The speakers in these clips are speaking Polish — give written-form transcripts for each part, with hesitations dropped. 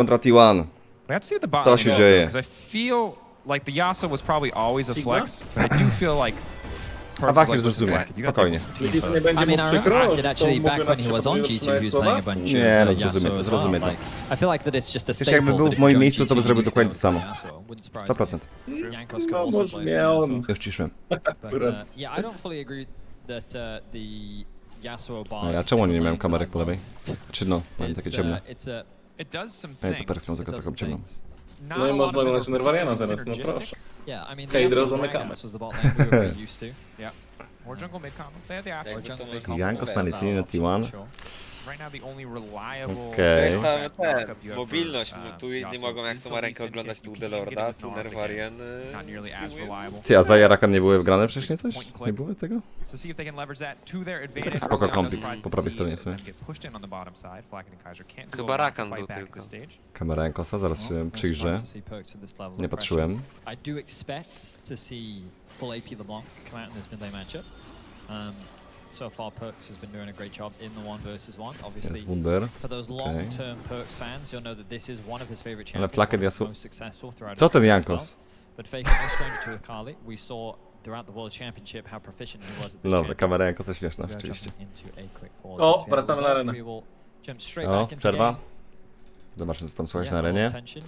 kontra T1. We have to see what the bot To lane się does, dzieje. because I feel like the Yasuo was probably always a flex, but I do feel like A Wachier zrozumie, spokojnie. Jeśli to nie I będzie mean, mu I przykro, remember to actually mówię back na when he was przykład on G2, he was playing a bunch of Nie, no, Yasuo zrozumie to, as zrozumie well. to. Like, I feel like that it's just a Wiesz, staple. jakby był that w moim if miejscu, to by G2 zrobił needs dokładnie to to samo. play Yasuo. Wouldn't surprise 100%. me. Jankos could No, also może play nie as on. well. Już ciszmy. But yeah, I don't fully agree that the Yasuo bar. A ja czemu nie miałem kamerek po lewej? Czy no, miałem takie ciemne. it does some Ja to things. teraz miał tylko taką ciemną. Not No a i lot of można them grać are Nervariena particularly teraz, no synergistic. proszę. Yeah, I mean, Hej, the drodzy, Yasuo zamykamy. was the bot lane we were very used to. Yeah. Or jungle mid combo. They had the Or Ashe. jungle mid combo. Jankos na licyjnie na T1. Right now the only reliable. Okej. To jest tam backup ten, you have for, mobilność, bo tu inni Yasuo. mogą jak He's są the ma least rękę oglądać sentient. tu You can't get Delorda, it with tu Narv Nervarien again. Not nearly as reliable. Ty, a za Jarakan nie były wgrane wcześniej coś? Point and click. Nie było tego? So see if they can leverage that to their advantage. Taki spoko Early on, kompik I'm surprised po to prawej see stronie w sumie. them get pushed in on the bottom side. Flacken and Kaiser can't Chyba go around Rakan to fight był back tylko. the stage. Kamera Jankosa, zaraz się przyjrzę. Nie patrzyłem. I do expect to see full AP LeBlanc come out in this mid lane matchup. So far, Perks has been doing a great job in the 1 vs 1. Obviously, Jest Wunder. for those long-term Perks fans, you'll know that this is one of his favorite Ale champions. Flaken one of the Yasuo- most successful throughout Co his ten career as Jankos? well. But Faker no stranger to Akali. We saw throughout the World Championship how proficient he was at this Dobra, champion. kamera Jankosa śmieszna, We are rzeczywiście. jumping into a quick pause. O, Once we have wracamy the na result, arenę. we will jump straight O, back into przerwa. game. Zobaczmy, co tam słychać Yeah, na a little arenie. tension.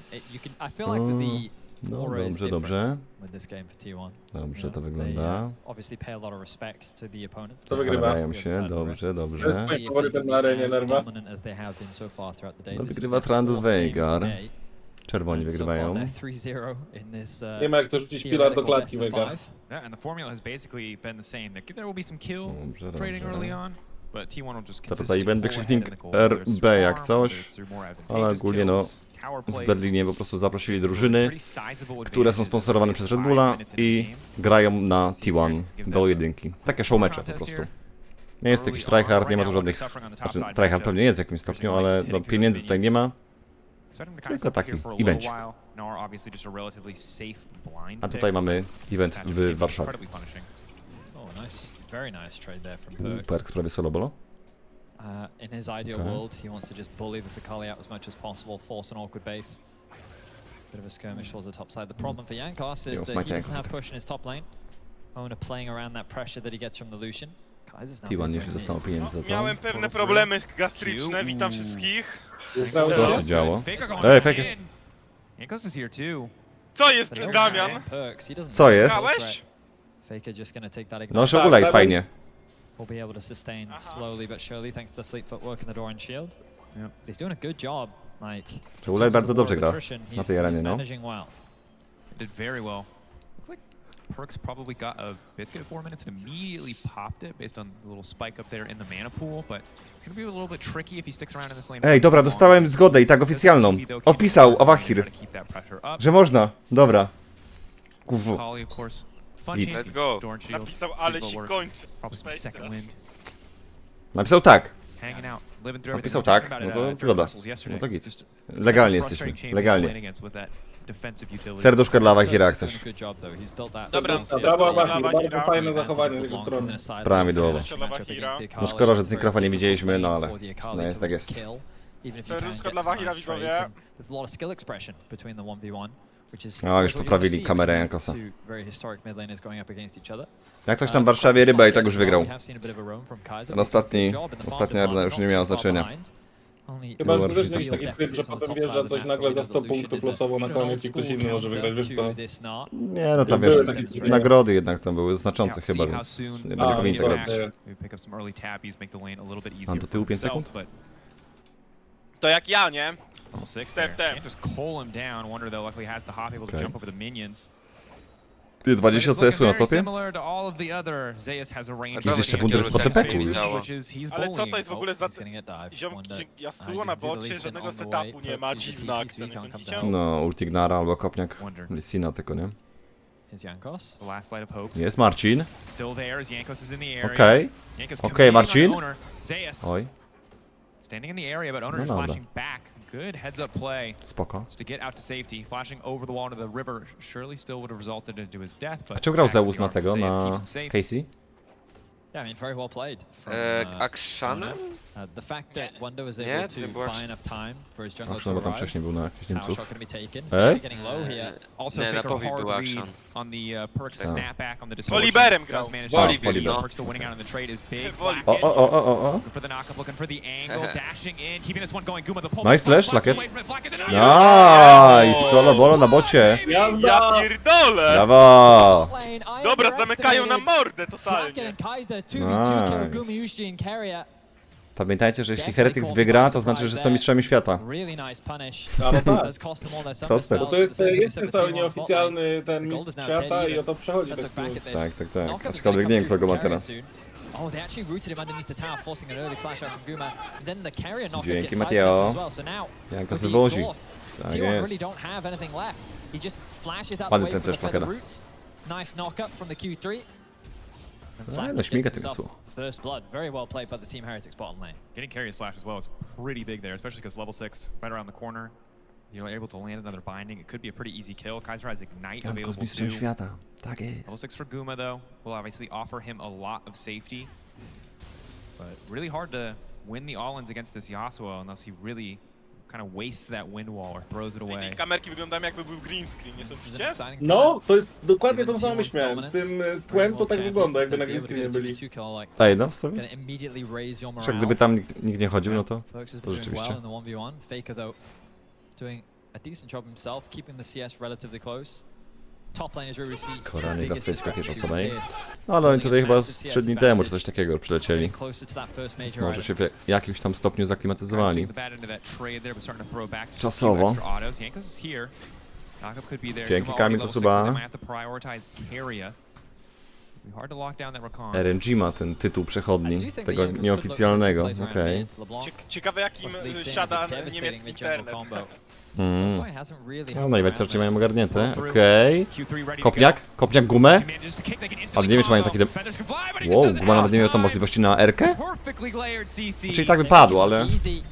I feel like that the No, aura is dobrze, different dobrze. with this game for T1. Dobrze to They, wygląda. obviously pay a lot of respect to the opponents. To wygrywa. Zastanawiają się, dobrze, dobrze. Let's see. Faworytem na arenie, Nerva. No, wygrywa Trundle Veigar. Czerwoni wygrywają. Nie ma jak to rzucić pilar do klatki, Veigar. Yeah, and the formula has basically been the same. There will be some kill Dobrze, trading dobrze. early on, but T1 will just Teraz consistently event pull wykrzyknik ahead in the goal, whether it's RB through jak farm, coś. whether it's through more Ale advantageous ogólnie no, kills, power w plays. Berlinie po prostu zaprosili drużyny, Pretty sizable które są advantages sponsorowane przez Red Bulla i grają na T1 do jedynki. Takie show mecze po prostu. Nie jest jakiś tryhard, nie ma tu żadnych... Znaczy, tryhard pewnie jest w jakimś stopniu, ale no, pieniędzy tutaj nie ma. Tylko taki evencik. A tutaj mamy event w Warszawie. Oh, nice. Very nice trade there from Perks. Perks prawie solo bolo. In his ideal world, he wants to just bully the Akali out as much as possible, force an awkward base. Bit of a skirmish towards the top side. The problem for Jankos is that he doesn't have push in his top lane. Owner playing around that pressure that he gets from the Lucian. Kaiser's now T1 being nie się very dostało neat. pieniędzy za to. Miałem pewne problemy gastryczne, witam wszystkich. Co się działo? Ej, Faker! Jankos is here too. Co jest, But Damian? Perks, he doesn't Co have jest? a threat. Grałeś? Faker just gonna take that No, ignite. Shogulite fajnie. Will be able to sustain slowly but surely thanks to the fleet footwork in the door and shield. Yep. He's doing a good job. Like, Shogulite bardzo dobrze gra attrition, na tej arenie, no. managing well. Did very well. Looks like Perks probably got a biscuit at 4 minutes and immediately popped it based on the little spike up there in the mana pool, but it's gonna be a little bit tricky if he sticks around in this lane. Ej, dobra, dostałem zgodę i tak oficjalną. Odpisał Awahir, że można. Dobra. Kurwa. Holly, of course. Fun Git. champion. Let's go. Dorn Shield, Napisał, did ale well się work. kończy. Probably some Space second teraz. wind. Napisał tak. Hanging out, living through Napisał everything. tak, Talking no about to it, zgoda. Brussels yesterday. No to git. Just Legalnie frustrating jesteśmy, champion legalnie. playing against with that defensive utility. Serduszko dla Awahira jak Perks is coś. doing a good job, though. He's built that Dobra, Brawo, Awahir, Awahir, bardzo Awahira. fajne zachowanie z jego strony. Prawidłowo. No szkoda, że Zinkrafa nie widzieliśmy, no ale no jest tak jest. Serduszko dla Awahira, widzowie. There's a lot of skill expression between the 1v1, which is O, już what you poprawili wanna see kamerę when Jankosa. two very historic mid laners going up against each other. Jak coś tam w Warszawie ryba i tak już wygrał. We have seen a bit of a roam from Kaiser. Ten ostatnia arena już nie miała znaczenia. Chyba, Była że też różnica. jest taki tryb, że potem wjeżdża coś nagle za 100 punktów losowo na koniec i ktoś inny może wygrać, wiesz co? Nie no tam wiesz, nagrody jednak tam były znaczące chyba, więc nie powinni tak robić. Mam do tyłu 5 sekund? To jak ja, nie? Step. Just call him down. Wonder though, luckily has the hop able to Okay. jump over the minions. Ty, 20 CS-u na topie? Similar to all of the other, Zeus has a range. Jest jeszcze Wunder z potepeku już. Which is he's Ale co to bullying. jest w ogóle za... He's gonna get dive. Ziomki, Yasuo na bocie, żadnego setupu nie ma, dziwna akcja, nie sądzicie? No, Ultignara albo kopniak Lissina tylko, nie? Is Jankos? The last light of hope. Jest Marcin. Still there as Jankos is in the area. Okej. Jankos Okej, committing on Marcin. Owner. Zeus Oj, standing in the area, but Owner No just dobra. flashing back. Good heads up play. spoko. Just to get out to safety, flashing over the wall into the river surely still would have resulted into his death. A But czy grał back Zeus the na arm tego, Zeus na keeps him safe. Casey? Yeah, I mean, very well played from Akshanem? the fact that Wonder was Nie, able to to nie była buy enough time for his jungler Ach, to no bo tam arrive. wcześniej był na jakichś Power Niemców. shot gonna be taken. Eh? Getting low here. Also, Nie, Faker na Powi hard był read Akshan. on the Perks Tak. snapback on the distortion. Oliverem grał. Does manage Woli- to Woli- get no. Perks still winning out on the trade is big. Woli- O, o, o, o, o, o. For the knockup, looking for the angle, dashing in, keeping this one going. Guma the pull. Nice flash, Lakiet. Nice! Nice! Solo bolo na bocie. Jazda! Ja pierdolę! Brawo! Dobra, zamykają nam mordę totalnie. Pamiętajcie, że jeśli Heretics wygra, to znaczy, że są mistrzami świata. A no tak. Proste. Bo to jest ten cały nieoficjalny ten mistrz świata i o to przechodzi tak samo. Tak, tak, tak. Aczkolwiek nie wiem, kto go ma teraz. Oh, they actually rooted him underneath the tower, forcing an early flash out from Guma. And then the carrier knock Dzięki, gets Mateo. sidestepped as well. So now, Jankos with the wywozi. exhaust, Tak T1 jest. really don't have anything left. He just flashes out the Ładny way ten for the flash feather Makeda. root. Nice knock up from the Q3. And No, Flack no śmiga gets tym himself słowo. first blood. Very well played by the Team Heretics bottom lane. Getting carry's flash as well is pretty big there, especially because level 6 right around the corner. You're able to land another binding. It could be a pretty easy kill. Kaiser has Ignite Jankos available mistrzem too. świata. Tak Level jest. 6 for Guma though will obviously offer him a lot of safety. But really hard to win the all-ins against this Yasuo unless he really kind of wastes that wind wall or throws it away. Tej kamerki wyglądają jakby był green screen, nie sądzicie? No, to jest dokładnie tą samą myśl miałem. Z tym tłem to tak wygląda, jakby na green screenie byli. Ej, no w sumie. Gonna immediately raise your Że morale. gdyby tam nikt nie chodził, no to... Folks has To been doing well rzeczywiście. in the 1v1. Faker though doing a decent job himself, keeping the CS relatively close. Top lane is really received. Koranie dla swojej jakiejś osobej. No ale oni tutaj chyba z 3 dni temu czy coś takiego przylecieli. Więc może się w jakimś tam stopniu zaklimatyzowali. Czasowo. Dzięki Kamil za suba. RNG ma ten tytuł przechodni, tego nieoficjalnego, okej. Ciekawe jakim siada niemiecki internet. No najwięcej mają ogarnięte, okej. Kopniak? Kopniak gumę? Ale nie wiem, czy mają taki... Wow, guma nawet nie miał tam możliwości na R-kę? Czyli tak by padło, ale... Okej.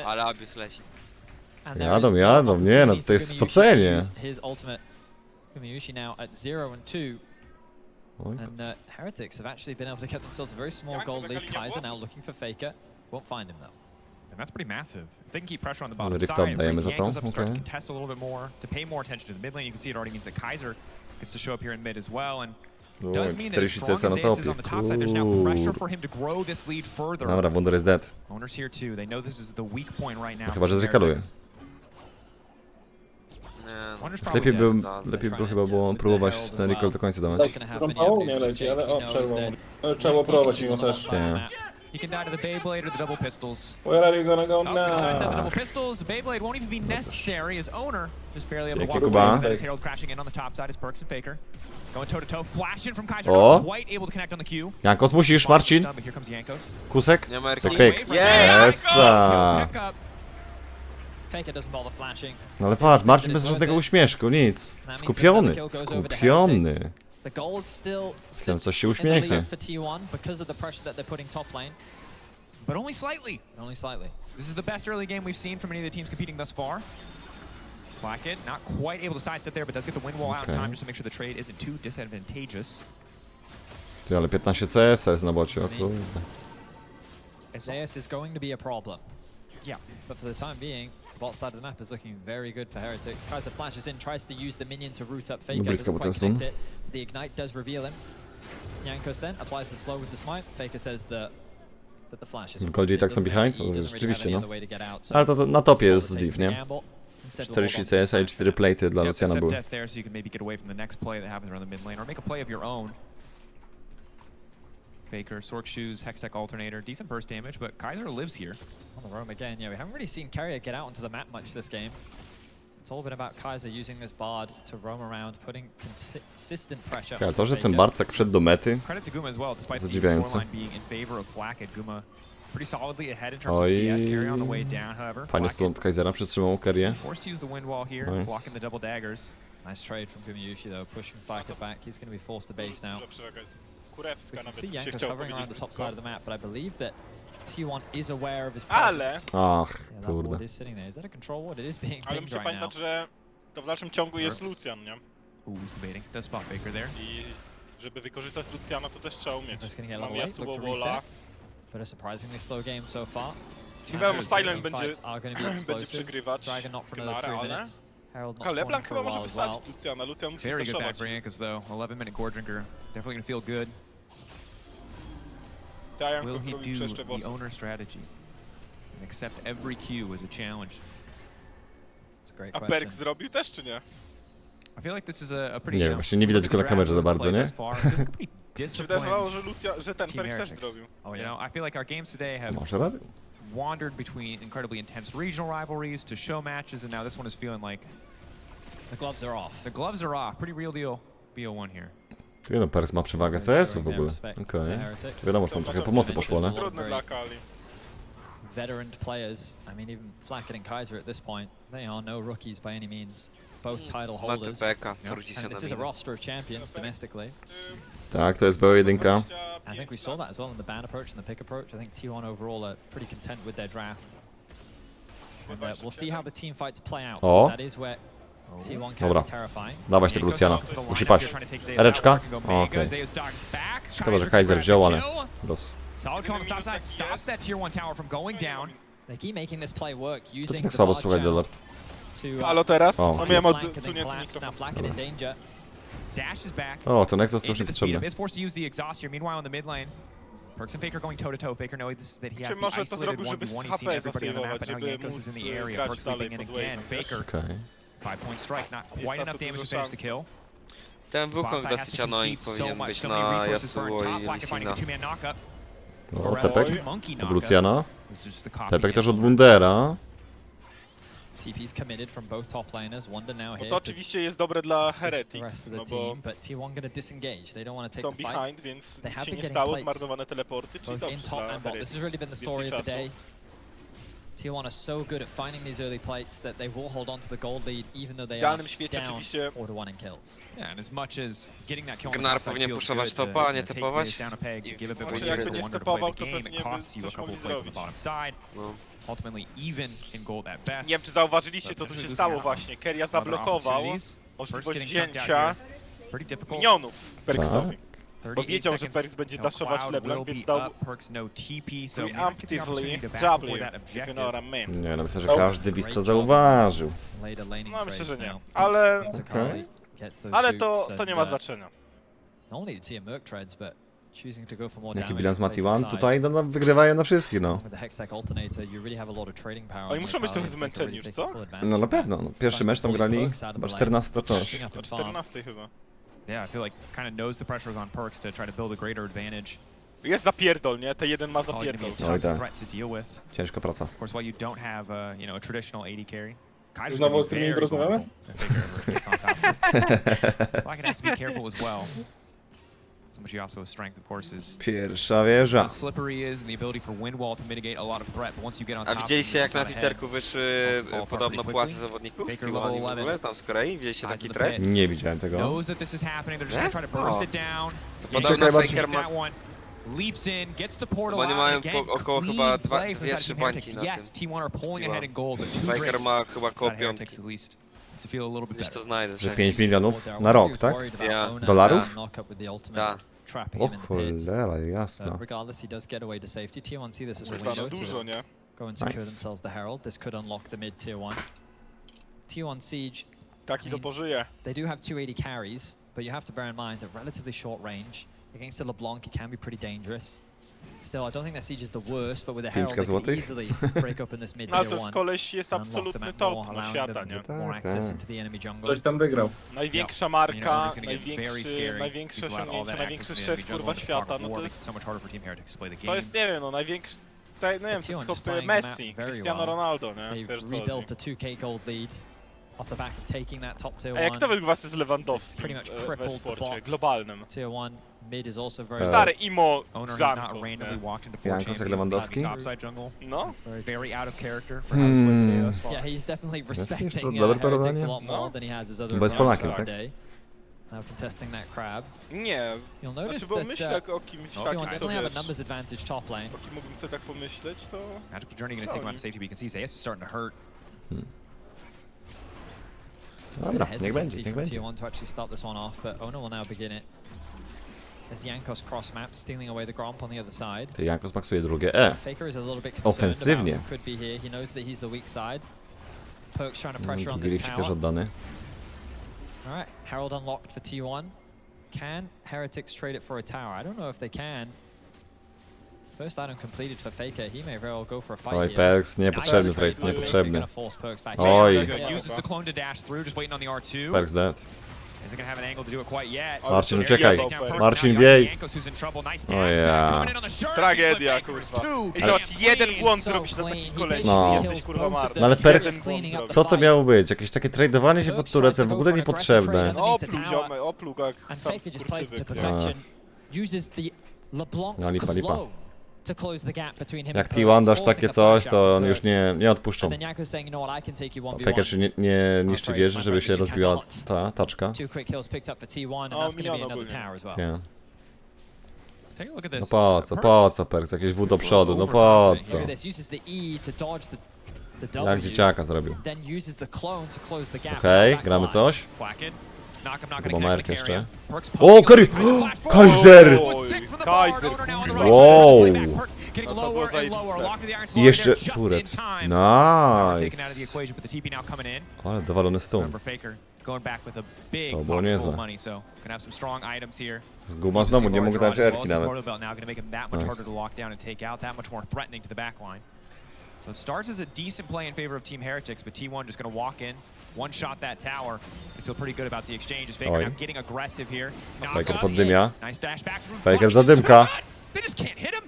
Ale Abyss leci. Jadą, jadą, nie no, to jest spocenie. Oj, And Heretics have actually been able to get themselves a very small gold lead. Kaiser now looking for Faker. Won't find him though. And that's pretty massive. If they can keep pressure on the bottom Rifta side, oddajemy za bring to, Jankos up and start to okej. contest a little bit more, to pay more attention to the mid lane. You can see it already means that Kaiser gets to show up here in mid as well, and does Oj, mean that as 40 strong CS na as Ace is topie, on the top side, there's now pressure kurde. for him to grow this lead further. Dobra, Wonder is dead. Owners here too, they know this is the weak point right now. Chyba, że for zrekaluje. Heretics. Nie, Wonder's probably Lepiej dead. by, lepiej by chyba było próbować ten recall do końca dawać. Trąpało mnie leci, ale o, przerwał. Ale trzeba było próbować mimo też. Nie. He can die to the Beyblade or the double pistols. Where are you gonna go Oh, besides that, the double now? pistols, the Beyblade won't even be necessary as owner just barely able to Dzięki, walk Kuba. away. That is Herald crashing in on the top side is Perks and Faker. Going toe to toe, flashing from Kaiser, O. not quite able to connect on the Q. Jankos, musisz, Marcin. But here comes Jankos. Kusek? nie ma Erki. Pyk, pyk. Esa. Pick up. Faker doesn't bother flashing. No ale patrz, Marcin bez żadnego uśmieszku, nic. Skupiony, skupiony. The gold still Chcę coś się in the uśmiechnie. lead for T1 because of the pressure that they're putting top lane. But only slightly. Only slightly. This is the best early game we've seen from any of the teams competing thus far. Blackett not quite able to sidestep there, but does get the wind wall out in time just to make sure the trade isn't too disadvantageous. Ty, ale 15 CS jest na bocie, o kurde. SAS is going to be a problem. Yeah. But for the time being, the bot side of the map is looking very good for Heretics. Kaiser flashes in, tries to use the minion to root up Faker. Blisko Doesn't był quite ten stun. connect it. The ignite does reveal him. Jankos then applies the slow with the smite. Faker says that the flash is... W Goldzie i tak są He behind? doesn't To really have rzeczywiście, any no. other way to get out, so Ale to na topie jest takes div, the nie? gamble. Instead we'll 40 hold on to CS i 4 platy dla Yep, Luciana accept były. death there so you can maybe get away from the next play that happens around the mid lane, or make a play of your own. Faker, Sork Shoes, Hextech Alternator, decent burst damage, but Kaiser lives here. On the roam again, yeah, we haven't really seen Carrier get out onto the map much this game. It's all been about Kaiser using this Bard to roam around, putting consistent pressure Ale on to, że ten Faker. Bard tak wszedł do mety, Credit to Guma as well, despite the Zadziwiające. scoreline being in favor of Blackett. Guma pretty solidly ahead in terms of Oj. CS carry on the way down, however. fajnie stąd od Kaisera przytrzymał Kerię. Forced to use the wind wall here, Nice. blocking the double daggers. Nice trade from Gumayushi though, pushing Faker back. He's going to be forced to base now. Kurewska We can nawet see się Jankos chciał hovering around the powiedzieć top brzydko. side of the map, but I believe that T1 is aware of his Ale- presence. Ach, Yeah, that kurde. ward is sitting there. Is that a control ward? It is being Ale pinged muszę right now. pamiętać, że to w dalszym ciągu jest Lucian, nie? Ooh, he's debating. Does spot Faker there. I Żeby wykorzystać Luciana, to też trzeba umieć. Just gonna get a Mam little late, look to Yasuo, Wola. reset. But a surprisingly slow game so far. Nie wiadomo, And Silent team będzie, fights are gonna be będzie explosive. przegrywać Dragon not for another Gnara, 3 ale... minutes. Herald not spawning LeBlanc for a chyba może while as well. wysadzić Luciana. Lucian musi Very good back stashować. for Jankos though. 11-minute Gore Drinker. Definitely gonna feel good. Dają Will go he zrobić do jeszcze the bossa. owner strategy and accept every Q as a challenge? It's a great A question. Perk zrobił też, czy nie? I feel like this is a pretty. Nie wiem, właśnie nie widać go na kamerze za bardzo, nie? Mi się wydawało, że ten Team Perk też Heretics. zrobił. Oh You yeah. know, I feel like our games today have Może robił. wandered between incredibly intense regional rivalries to show matches, and now this one is feeling like The gloves are off. the gloves are off. Pretty real deal. BO1 here. Ty no, Pers ma przewagę CS-u w ogóle. Okej. Wiadomo, że tam trochę pomocy poszło, nie? Trudne dla Kali. Veteran players. I mean, even Flacket and Kaiser at this point, they are no rookies by any means. Both title Ma holders. TPK, wróci się And na this is a minę. roster of champions domestically. Tak, to jest BO1. I think we saw that as well in the ban approach and the pick approach. I think T1 overall are pretty content with their draft. And we'll see how the team fights play out. O. That is where T1 can Dobra. be terrifying. Dawać tego Luciana. Musi paść. Ereczka? Okej. Szkoda, że Kaiser wziął, ale los. Solid combo stop side stops that tier 1 tower from going down. They keep making this play work To using tak the słabo bar słuchać, channel Delord. to Halo teraz? O. No miałem flank and then odsunięty collapse. Now mikrofon. Flacket in danger. Dash is back. O, ten exhaust już Into the speed niepotrzebny. up. Is forced to use the exhaust here. Meanwhile, in the mid lane, Perks and Faker going toe to toe. Faker knowing this, that he has Czy the może to isolated zrobił, żeby 1v1. z He's seen HP everybody on the map, zasejwować, but now żeby Jankos is móc in the area. grać Perks dalej leaping in pod again. wave'em, wiesz? Faker, Okej. 5-point strike. Not Jest quite na enough to damage to dużo finish the szans. kill. Ten Bot Wukong side has to dosyć annoying concede so powinien much, być so many na resources burned. Yasuo Top i Flacket finding Lisina. the two-man knockup. O, Tepek. Monkey Od knockup. Luciana. It's just the copy Tepek też and od Wundera. TP's committed from both top laners. Wonder now Bo here to to oczywiście jest dobre dla assist the Heretics, rest of the no bo team, but T1 gonna disengage. They don't want to są take the fight. behind, więc They nic have się been nie getting stało, plates zmarnowane teleporty, czyli both in dobrze top dla and bot. This has really been the Heretics. story of the Więcej day. T1 are so good at finding these early plates that they will hold on to the gold lead even though W they are idealnym świecie down oczywiście 4-1 in kills. Yeah, and as much as getting that kill on the Gnar top side powinien feels puszować good to, topa, a nie you know, take typować. Zeus down a peg, to I give a bit może more jakby time nie for Wonder to stepował, play the to game, pewnie it by costs you a coś couple mogli plays on the zrobić. bottom side. No. Ultimately even in gold at best. Nie wiem, czy zauważyliście, co tu się stało właśnie. Keria zablokował możliwość wzięcia Pretty difficult. minionów Perksowi. 38 Bo wiedział, że seconds. Perks będzie No daszować cloud LeBlanc, will więc be dał up, Perks no TP, so preemptively opportunity to back W, before that if you know what I objective. mean. Nie, no myślę, że każdy widz to zauważył. Later laning No myślę, że trades nie. now. Ale, So Okay. Kali gets those ale boots to and, nie ma znaczenia. not only did see a Merc trades, but choosing to go for more Jaki damage. bilans ma to take T1? the side. Tutaj no, wygrywają na wszystkich, no. With the Hextech Alternator, you really have a lot of trading power. Oni on muszą być Kali trochę and Faker zmęczeni really już, taking co? full advantage No na of that. pewno. No. Pierwszy mecz tam grali chyba 14 coś. Pushing up O in farm. 14 chyba. Yeah, I feel like kind of knows the pressure is on Perks to try to build a greater advantage. Jest zapierdol, nie? Te jeden ma Probably gonna be zapierdol. a Oj, tough tak. threat to deal with. Ciężka praca. Of course, while you don't have you know, a traditional AD carry, Kaiser's Znowu gonna z be tymi very rozmawiamy? vulnerable if Faker ever gets on top of it. Blacken has to be careful as well. So much Yasuo's strength, of course, is Pierwsza wieża. how slippery is and the ability for wind wall to mitigate a lot of threat. But once you get on A top, widzieliście jak it's na not ahead. Twitterku wyszły podobno płace zawodników z Baker T1 level w ogóle 11. tam z Korei? Widzieliście Eyes taki of the trend? pit. Nie widziałem tego. Knows that this is happening. They're just Nie? gonna try to burst O. it down. To Jankos podobno Czekaj, taking Faker ma... that one. Leaps in, gets the portal Bo oni out, mają and again, po- około clean chyba play from dwie, side trzy Team Heretics. bańki na Yes, tym. T1 are pulling T1. ahead in gold, but two Faker breaks ma chyba koło inside Heretics piątki. at least to feel a little bit Gdzieś to better. znajdę. Że czekaj. 5 milionów na rok, tak? Ja. Dolarów? Tak. O cholera, jasno. Regardless, he does get away to safety. T1 see this as a Kurwa, no window dużo, to nie? go and secure Nice. themselves the Herald. This could unlock the mid tier 1. T1 Siege, Taki to pożyje. they do have 280 carries, but you have to bear in mind that relatively short range. Against a LeBlanc, it can be pretty dangerous. Still, I don't think that Siege is the worst, but with a Herald, they could złotych? easily break up in this mid No ale tier to 1. koleś jest and unlock the absolutny map top more, no, allowing świata, them nie? more Tak, access tak. into the enemy jungle. Ktoś tam wygrał. Największa You know, marka, Owner's gonna get very największy, scary. największe He's allowed all osiągnięcie, that największy access to the szef enemy kurwa jungle, and the świata, fog no of war to makes it jest, so much harder for Team Heretics to play the to game. jest, nie wiem, no największy, nie wiem, to T1 jest just chłopie playing the map Messi, very Cristiano well. Ronaldo, nie? They've Wiesz co chodzi. rebuilt a 2k gold lead off the back of taking that top tier A jak 1. to wygrywa z Lewandowskim Pretty much we crippled the sporcie box. globalnym? Tier 1 mid is also very Stary imo Owner has not Jankos, randomly nie? walked into four Jankos jak champions Lewandowski? top side jungle. No, Very out of character for how he's played today thus far. Yeah, he's definitely to respecting dobre Heretics a porównanie. lot more No. than he has his other Bo jest opponents Polakiem, tak? today. Now contesting that crab. nie. You'll Znaczy, notice bo that myślę o kimś No, T1 takim, to definitely have a wiesz, numbers advantage top lane. o kim mógłbym sobie tak pomyśleć, to... Magical Journey gonna take him out of safety, but you can see Zeus is starting to hurt. Dobra, niech Hesitancy będzie, niech from będzie. Tier 1 to actually start this one off, but Ono will now begin it. As Jankos cross map, stealing away the Gromp on the other side. Ty Jankos maksuje drugie E. Faker is a little bit concerned Ofensywnie. about who could be here. He knows that he's the weak side. Perk's trying to pressure on this Grifik też tower. oddany. Alright, Herald unlocked for T1. Can Heretics trade it for a tower? I don't know if they can. First item completed for Faker. He may very well go for a fight Oj, here. Perks, niepotrzebny Nice. trade, They're niepotrzebny. gonna force Perks back. Oj. Good. Uses the clone to dash through, just waiting on the R2. Perks dead. Isn't gonna have an angle to do it quite yet. Marcin, Ale uciekaj. to jebał, Marcin, Now wiej. Jankos, who's in trouble. Nice O dash ja. back, coming in on the shirt. Tragedia, Flip Baker's kurwa. two. I zobacz, Damn jeden clean. błąd So zrobisz na clean. takich He koleś. No. Jesteś kurwa marny. No ale Jeden Perks, błąd zrobisz. co to miało być? Jakieś takie tradowanie się pod turetem, w ogóle niepotrzebne. Opluł ziomy, opluł jak And sam Faker just plays it to skurczybyk. perfection. Uses the LeBlanc No, lipa, lipa. clone to close the gap between him Jak and T1 Perks, dasz forcing takie the coś, flash to out on from już Perks. nie odpuszczą. And then Jankos saying, you know what, I can take you 1v1. Faker się nie niszczy wieży, żeby się rozbiła ta taczka. Two quick kills picked up for T1, and Oh, that's going to be milion another ogólnie. tower as well. Nie. Take a look at No this. po co Perks? Jakieś W do przodu, no po co? Look at this, uses the E to dodge the W. Jak dzieciaka zrobił. Then uses the clone to close the gap. Okej, Back gramy line. coś? Flacket. Knock him, not Chyba gonna Merk connect the jeszcze. carry. Perks O, poking Curry! up the flash forward. Kaiser! Was sick from the bar. Kaiser, Owner now on the kurwa. right Wow. side. Perks getting No to było lower and lower. zajebiste. Lock to the iron I sword jeszcze there just in turet. time. Taken out of the Nice. equation, but the TP now coming in. Ale dowalony stół. Remember Faker going back with a big To było pocket full niezłe. of money, so gonna have some strong items here. Z guma znowu nie mógł dać erki nawet. Now gonna make him that much Nice. harder to lock down and take out, that much more threatening to the back line. So it starts as a decent play in favor of Team Heretics, but T1 just gonna walk in, one shot that tower. They feel pretty good about the exchange. As Faker Oj. now getting aggressive here. Faker poddymia. Nice dash back through. Faker Flash. zadymka. They just can't hit him.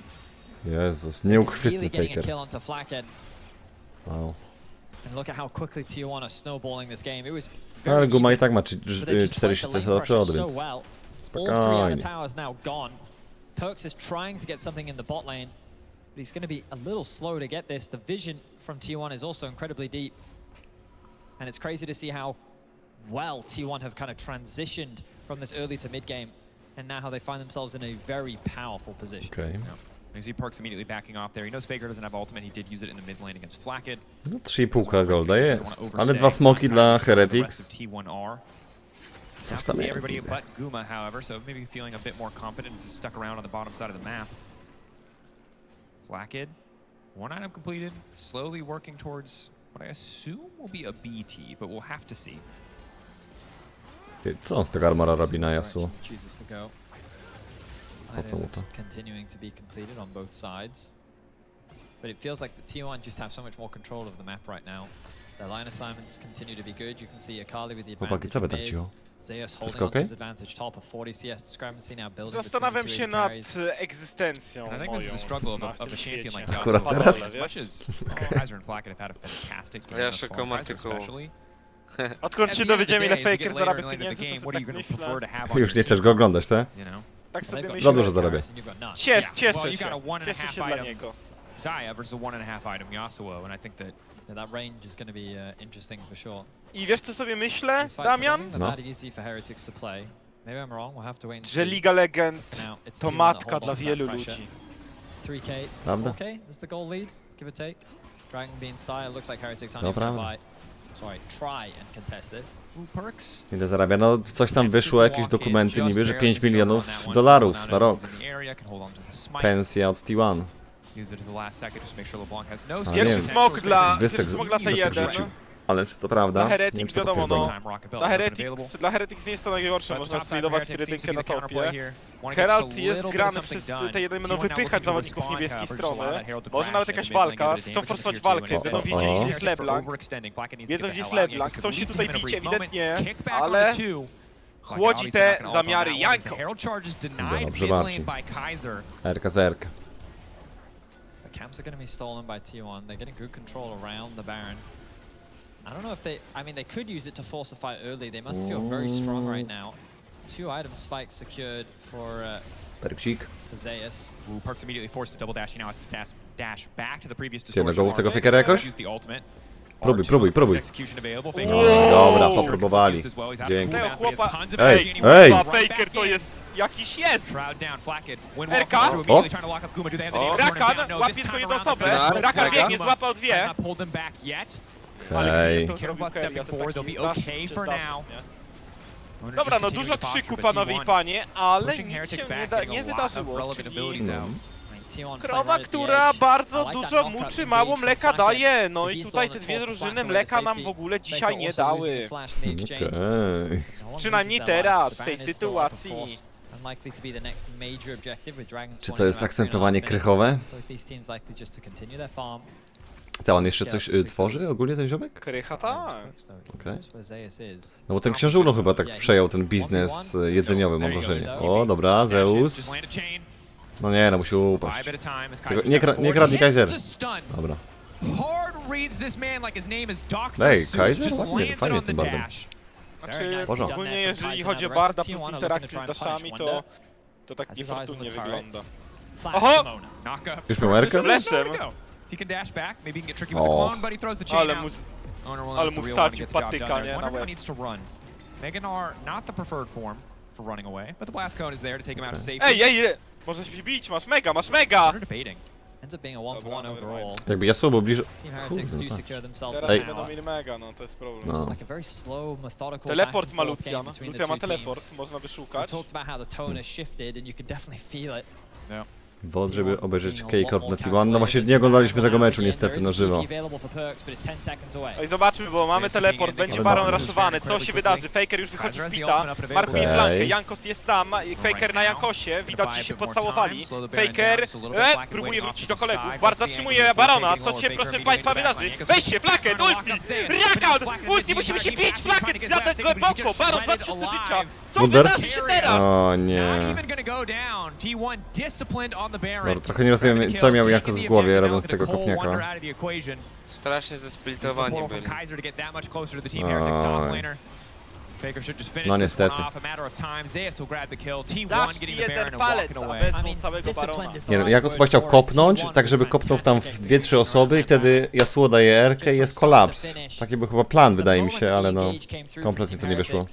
Jezus, Really nieuchwytny getting a Faker. kill onto Flackhead. Wow. And look at how quickly T1 are snowballing this game. It was No, ale very Guma i even, tak ma but they just played 40 the CS lane do przodu, pressure więc so well. All three outer spokojnie. towers now gone. Perks is trying to get something in the bot lane, but he's going to be a little slow to get this. The vision from T1 is also incredibly deep. And it's crazy to see how well T1 have kind of transitioned from this early to mid game, and now how they find themselves in a very powerful position. Okej. You see Perks immediately backing off there. He knows Faker doesn't have ultimate. He did use it in the mid lane against Flacket. No 3,5 golda jest. Ale 2 smoki dla Heretics. Coś tam See jest. everybody but Guma, however, so maybe feeling a bit more confident as he's stuck around on the bottom side of the map. Flackid, one item completed, slowly working towards what I assume will be a BT, but we'll have to see. Ty, co on z tego armora robi na Yasuo? Chooses to go. Po co mu to? Continuing to be completed on both sides. But it feels like the T1 just have so much more control of the map right now. Their line assignments continue to be good. You can see Akali with the Chłopaki, advantage co wy of tak mid. cicho? Zeus holding Wszystko on to his okej? advantage top of 40 CS discrepancy now building Zastanawiam between się the two AD nad carries. egzystencją And I think this is moją the struggle of na a tym champion świecie. like Akurat Yasuo. teraz? As much as Kaiser and Flacket have had a fantastic game Ja thus far, szukam Kaiser artykułu. especially. Odkąd At się the end of the dowiedziałem, ile day, as we Faker get later zarabia in the lane of the pieniędzy, game, to what are sobie you tak going to prefer myślę. to have on Już your nie team? chcesz go oglądać, te? You know? Tak Well, sobie they've got Za myślę. dużo zarabia. and you've got none. Cieszę Yeah, well, się. you got a 1.5 Cieszę się dla item. niego. Zaya versus a 1.5 item Yasuo, and I think that Yeah, that range is going to be interesting for sure. I wiesz co sobie myślę, These fights are Damian? looking No. that easy for Heretics to play. Maybe I'm wrong. We'll have to wait and Że see. Liga Legend For now, it's to T1 that matka hold dla on to that wielu pressure. ludzi. 3K, Prawda? 4K is the goal lead, give or take. Dragon Bean style, looks like Heretics aren't To even gonna prawda. buy. Sorry, try and contest this. Perks. Ile zarabia? No coś tam wyszło, jakieś dokumenty niby, że 5 milionów dolarów na rok. Pensja od T1. A, nie Pierwszy wiem. smok dla Wysek T1. rzucił. Ale czy to prawda? Dla Nie wiem, Heretics czy to wiadomo, no. potwierdzone. Dla Heretics nie jest to najgorsze, można splidować jedynkę na topie. Herald jest grany przez te jedne, będą wypychać zawodników niebieskiej strony. Może nawet jakaś walka, chcą forsować walkę, będą wiedzieli gdzie jest LeBlanc. Wiedzą gdzie jest LeBlanc, chcą się tutaj bić ewidentnie, ale chłodzi te zamiary Jankos. Dobrze, Marcin. Erka za erkę. The camps are going to be stolen by T1. They're getting good control around the Baron. I don't know if they... I mean, they could use it to force a fight early. They must feel very strong right now. 2 item spikes secured for Perksik. Zeus. Perks immediately forced to double dash. He now has to dash back to the previous Cię na distortion. gołów tego Fakera jakoś? Use the ultimate. Próbuj. Execution available. Faker No, dobra, popróbowali. Dzięki. Tego chłopa... Ej, ej! Chyba Faker to jest... Jakiś jest! Crowd down, Flacket. RK? O! Rakan łapie tylko jedną osobę. Rakan biegnie, złapał dwie. Hej. Careful about stepping forward, they'll be okay for now. Dobra, no dużo krzyku, panowie i panie, ale nic się nie wydarzyło, czyli... Krowa, która bardzo dużo muczy, mało mleka daje. No i tutaj te dwie drużyny mleka nam w ogóle dzisiaj nie dały. Okej. Przynajmniej teraz, w tej sytuacji. Czy to jest akcentowanie krychowe? To on jeszcze coś tworzy ogólnie, ten ziomek? Krycha tak. Okej. No bo ten książulo chyba tak przejął ten biznes jedzeniowy, mam wrażenie. O, dobra, Zeus. No nie, no musi upaść. Tego, nie kradnij Kaiser. Dobra. Ej, Kaiser? Ładnie, fajnie tym bardem. Znaczy, Porządku. ogólnie jeżeli chodzi o Barda plus interakcję z daszami, to tak niefortunnie wygląda. Oho! Już miał Erkę? Fleszem! O. Ale mu wsadził patyka, nie? Na łeb. Ej! Możesz się bić, masz mega! Jakby Yasuo był bliżej... Teraz Ej. nie będą mieli mega, no to jest problem. No. Teleport ma Lucian. Lucian ma teleport, można wyszukać. Wod, żeby obejrzeć K-Corp na T1. No właśnie nie oglądaliśmy tego meczu niestety na żywo. Oj, zobaczmy, bo mamy teleport, będzie Baron raszowany. Co się wydarzy? Faker już wychodzi z pita, markuje flankę, Jankos jest sam, Faker na Jankosie, widać, że się pocałowali. Faker próbuje wrócić do kolegów, Bard zatrzymuje Barona, co się proszę państwa wydarzy? Wejście, flaket, ulti! Rakan! Ulti, musimy się bić, flaket, zjadać głęboko, Baron 2000 życia! Co wydarzy się teraz? O nie. Dobra, trochę nie rozumiem, co miał Jankos w głowie, robiąc tego kopniaka. Strasznie zesplitowani byli. No niestety. Dasz mi jeden palec, a wezmą całego Barona. Nie no, Jankos chyba chciał kopnąć, tak żeby kopnął tam w 2-3 osoby i wtedy Yasuo daje Erkę i jest kolaps. Taki był chyba plan, wydaje mi się, ale no kompletnie to nie wyszło.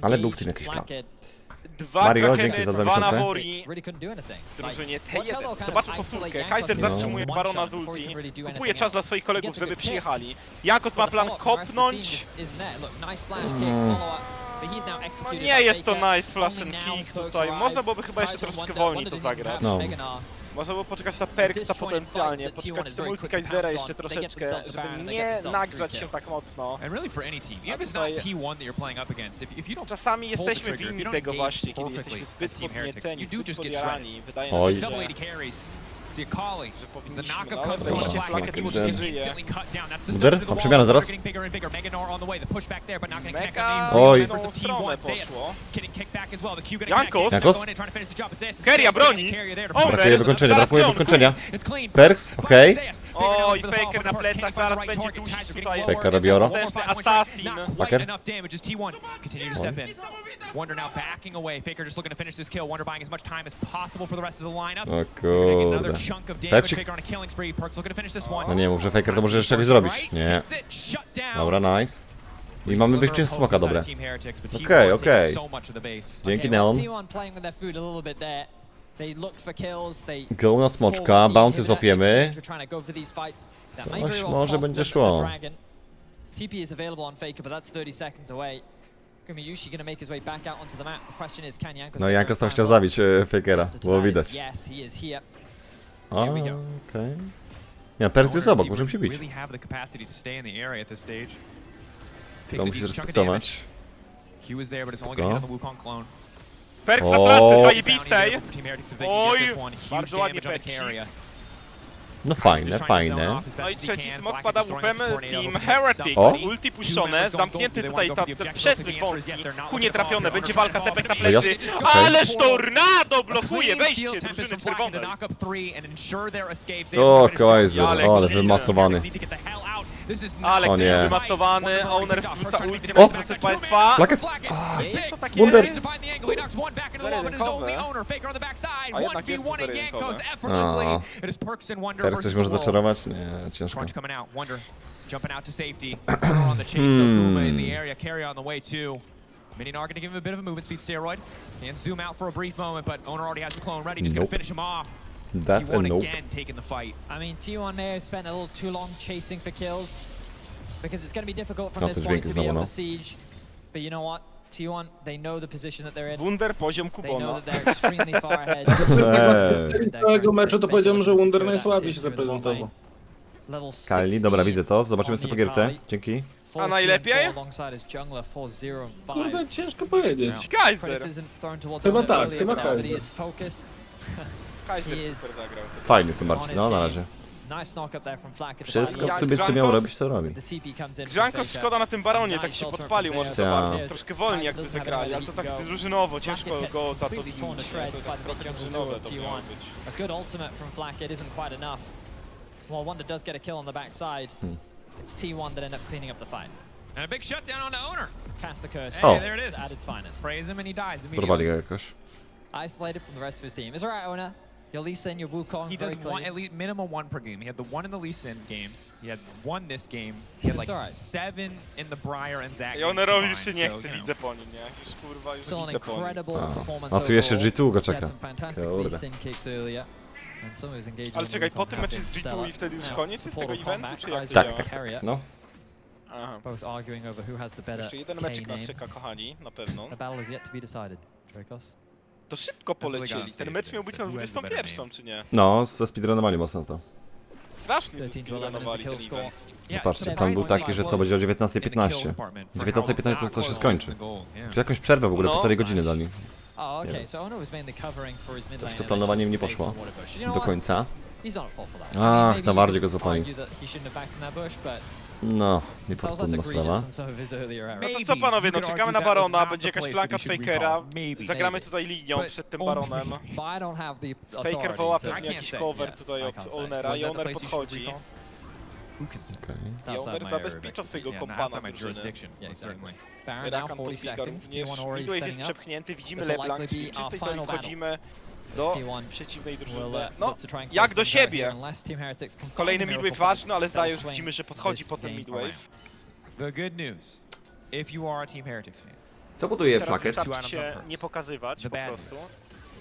Ale był w tym jakiś plan. Dwa Mario, dzięki Krakeny, za 2 dwa miesiące. Nabori w drużynie T1. Zobaczmy powtórkę. Kaiser zatrzymuje Barona z ulti. Kupuje czas dla swoich kolegów, żeby przyjechali. Jankos ma plan kopnąć. No nie jest to nice flash and kick tutaj. Można byłoby chyba jeszcze troszeczkę wolniej to zagrać. No. Można było poczekać na Perksa potencjalnie, poczekać z tym ulti Kaisera jeszcze troszeczkę, żeby nie nagrzać się tak mocno. Czasami jesteśmy winni tego właśnie, kiedy jesteśmy zbyt podnieceni, zbyt podjarani. Wydaje nam się, że powinniśmy, no ale wejście flaket już nie żyje. Uder? Mam przemianę zaraz. Mega Oj. w tą stronę poszło. Jankos? Keria broni! Brakuje wykończenia, brakuje wykończenia. Perks, okej. Oj, Faker na plecach, zaraz będzie dusić tutaj. Faker robi oro. Potężny assassin. Faker. O kurde. Perksik. No nie mów, że Faker to może jeszcze czegoś zrobić. Nie. Dobra, nice. I mamy wyjście z smoka, dobre. Okej. Dzięki Neon. Go na smoczka, bounty złapiemy. Coś może będzie szło. No Jankos tam chciał zabić Fakera, było widać. Okej. Nie, Perks jest obok, możemy się bić. Tylko musi zrespektować. Perks na pracy, zajebistej! Oj, bardzo ładnie Perksik. No fajne, fajne. No i trzeci smok pada łupem Team Heretics. O. Ulti puszczone, zamknięty tutaj ten przesmyk wąski. Ku nietrafione, będzie walka, tepek na No plecy. jasne, okej. Ależ tornado blokuje wejście drużyny czerwonej. O, Kaiser, ale wymasowany. Ale O nie. wymasowany, owner wrzuca ulti, O! proszę państwa. Plakiet! Jest to takie... Wunder! A jednak jest to zero-jedynkowe. Teraz coś może zaczarować? Nie, ciężko. Jumping out to safety. On the chase though, Kuma in the area, carry on the way too. Miniatura gonna give him a bit of a movement speed steroid. Can't zoom out for a brief moment, but Owner already has the clone ready, just gonna finish him off. That's a T1 nope. again taking the fight. I mean, T1 may have spent a little too long chasing for kills. Because it's going to be difficult No, from te this dźwięki point to be znowu, able no. to siege. But you know what? T1, they know the position that they're in. Wunder poziom They know kupona. that they're extremely far ahead. Eee. Całego meczu to powiedziałem, że Wunder najsłabiej się zaprezentował. Level Kali, 60 dobra, widzę to. Zobaczymy on sobie the po gierce. Akali. Dzięki. 'A najlepiej? 4-4 alongside his jungler, 4-0 and 5. Kurde, ciężko powiedzieć. Kaiser! Criticism thrown towards Chyba him tak, earlier, chyba but now that Kaiser. he is focused. Kaiser He is- super zagrał. Fajny ten Marcin, no na razie. Nice knock up there from Flak. Wszystko w Ja- sobie co Grzanko- miał robić, to robi. The TP comes in from Grzanko Faker. szkoda na tym baronie, tak się podpalił może za Tak. bardzo. Troszkę wolniej jakby zagrali, ale to tak drużynowo, ciężko go za to tłumić. To tak trochę drużynowe to miało być. A good ultimate from Flak, it isn't quite enough. Well, Wonder does get a kill on the backside. It's T1 that end up cleaning up the fight. And a big shutdown on the owner. Cast the curse. Hey, Oh. there it is. At its finest. Praise him and he dies Dorwali immediately. go jakoś. Isolated from the rest of his team. It's alright, owner. Your Lee Sin, your Wukong, He very does one, clean. at least minimum one per game. He had the one in the Lee Sin game. He had one this game. He had It's like alright. 7 in the Briar and Zac. I games Onerowi już combined, się nie so, chce, you know. widzę po nim, nie? Już kurwa, już Still an widzę po nim. incredible performance A tu jeszcze overall. G2 go He had czeka. some fantastic Kurde. Lee Sin kicks earlier. And some of his engagement Ale on czekaj, Wukong po tym have meczu been z G2 stellar. i wtedy już Now, koniec jest tego support eventu, comeback, czy jak to Isaac działa? and Harriet, No. Aha. both arguing over who has the better Jeszcze jeden K meczek nas name. czeka, kochani, na pewno. The battle is yet to be decided. Dracos. To szybko That's what they polecieli. got Ten on mecz stage, miał być na who has the better 21, czy nie? No, ze speedrunowali mocno to. Strasznie 13 to 11 is the zespeedrunowali kill ten score. event. Yeah, Patrzcie, plan był taki, że to będzie o 19:15. 19:15 to się skończy. Czy jakąś przerwę w ogóle, No. półtorej godziny dali. Oh, okay. So Ono was mainly covering for his mid lane. to and planowanie then nie just poszło based on water bush. You know do what? końca. He's not at fault for that. Ach, maybe na you bardziej could go złapali. argue that he shouldn't have backed in that bush, but No, that was less niefortunna sprawa. egregious than some of his earlier errors. No to co panowie, no czekamy na Barona, będzie jakaś flanka od Fakera. Zagramy tutaj linią przed tym Baronem. But I don't have the Faker authority woła to- pewnie I can't jakiś say, cover yeah, tutaj I od can't say. Ownera i Owner podchodzi. Okej. Outside I Owner my zabezpiecza swojego kompana z drużyny. Yeah, exactly. Baron now Rakan 40 podbiega seconds. również, T1 already Midwave jest setting up. przepchnięty, widzimy This will LeBlanc, likely czyli be w czystej our teorii final wchodzimy do T1 przeciwnej will drużyny. No, look to try and jak close do things out siebie. here unless Team Heretics can find Kolejny a miracle midwave point ważny, ale that zdaje, will że swing widzimy, że podchodzi this potem game midwave. around. The good news, if you are a Team Heretics fan, Co buduje Teraz Flaket? wystarczy się nie pokazywać The po bad prostu. news,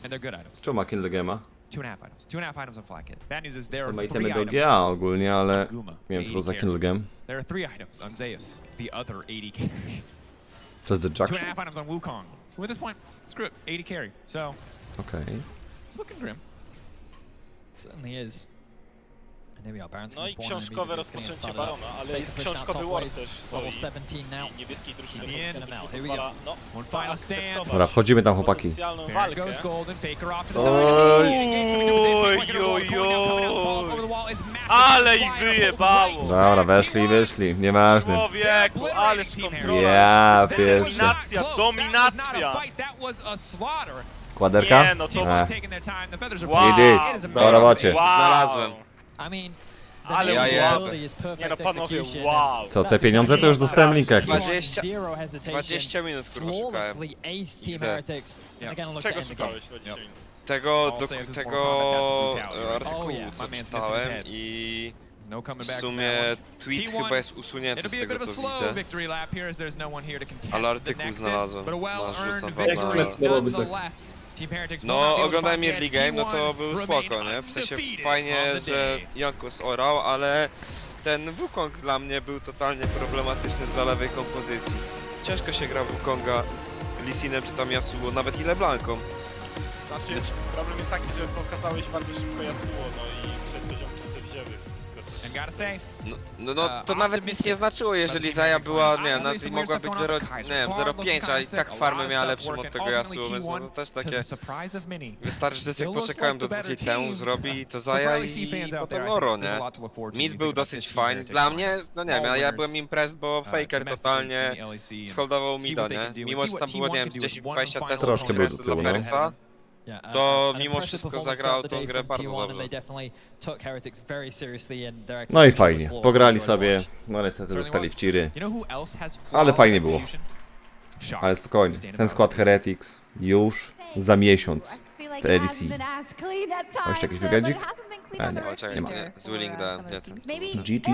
and they're good items. Czemu ma Kill the Game'a? 2.5 items. 2.5 items on Flat Kid. Bad news is there To are ma 3 itemy do items. GA ogólnie, ale Guma, nie wiem co to za 80 Kill the Game. There are 3 items on Zeus, the other 80 carry. To jest The 2.5 Jackson? items on Wukong. Who at this point, screw it, 80 carry. So, Okej. it's looking grim. It certainly is. And here we are, Baron's No gonna i spawn książkowe and immediately it's rozpoczęcie gonna start Barona, up. ale Faker jest pushed down książkowy top war wave, też level swojej 17 now. niebieskiej drużyny, Here który we pozwala, no, One final stand. zaakceptować Dobra, wchodzimy tam chłopaki. potencjalną There walkę. goes Golden, Faker off to the Oj. Ale ich wyjebało! Dobra, weszli, wyszli, nieważne. Człowieku, ależ kontrola! Ja pierwszy. Dominacja, dominacja! Kładerka? Nie, no to- Wow. Do robocie. Znalazłem. I mean, Ale the ja ability is Nie perfect no panowie, execution. wow! Co, te pieniądze to już dostałem linka jak coś. 20 minut kurwa szukałem. Flawlessly ace Team XD. Heretics. Yeah. Again, look Czego to end the game. szukałeś na dzisiaj? Tego, All saves is tego more combat, that's artykułu Oh, yeah. co My man's missing his czytałem head. i No coming w back from sumie that tweet T1, chyba jest usunięty It'll z be a bit tego of a co slow widzę. victory lap here as there's no one here to contest Ale the artykuł Nexus, znalazłem. but a Masz, well-earned rzucam victory wam na- nonetheless. Team Heretics will No, not be able to oglądałem fight early the game, no T1 to był remain spoko, nie? W sensie undefeated fajnie, on the że day. Jankus orał, ale ten Wukong dla mnie był totalnie problematyczny dla lewej kompozycji. Ciężko się gra Wukonga Lisinem czy tam Yasuo, nawet i LeBlanką. Znaczy, Więc- problem jest taki, że pokazałeś bardzo szybko Yasuo, no i przez to ziomki se wzięły. And gotta say, No to nawet nic nie znaczyło, jeżeli Zaya była, nie wiem, nawet mogła być 0, nie wiem, 0,5, a i tak farmę miała lepszą od tego Yasuo, więc no to też takie... Wystarczy, że tylko poczekałem do 2 temu zrobi i to Zaya i potem Oro, nie? Mid był dosyć fajny, dla mnie, no nie wiem, ja byłem impressed, bo Faker totalnie sholdował mida, nie? Mimo, że tam było, nie wiem, 10-20 CS Troszkę był do dla tyłu, no. Perysa. Yeah, To an mimo impressive wszystko performance zagrał throughout tą the day grę from bardzo T1 and dobrze. they definitely took Heretics very seriously and their No i execution was fajnie, flawless. pograli Enjoyed sobie, watch. no niestety dostali w ciry. You know who else has Ale fajnie było. Sharks. Ale spokojnie, ten skład Heretics już za miesiąc w LEC. Jeszcze jakiś wywiadzik? wywiadzik? Nie, O, czekaj, nie ma. nie, Zwilling dałem, nie ten. GG.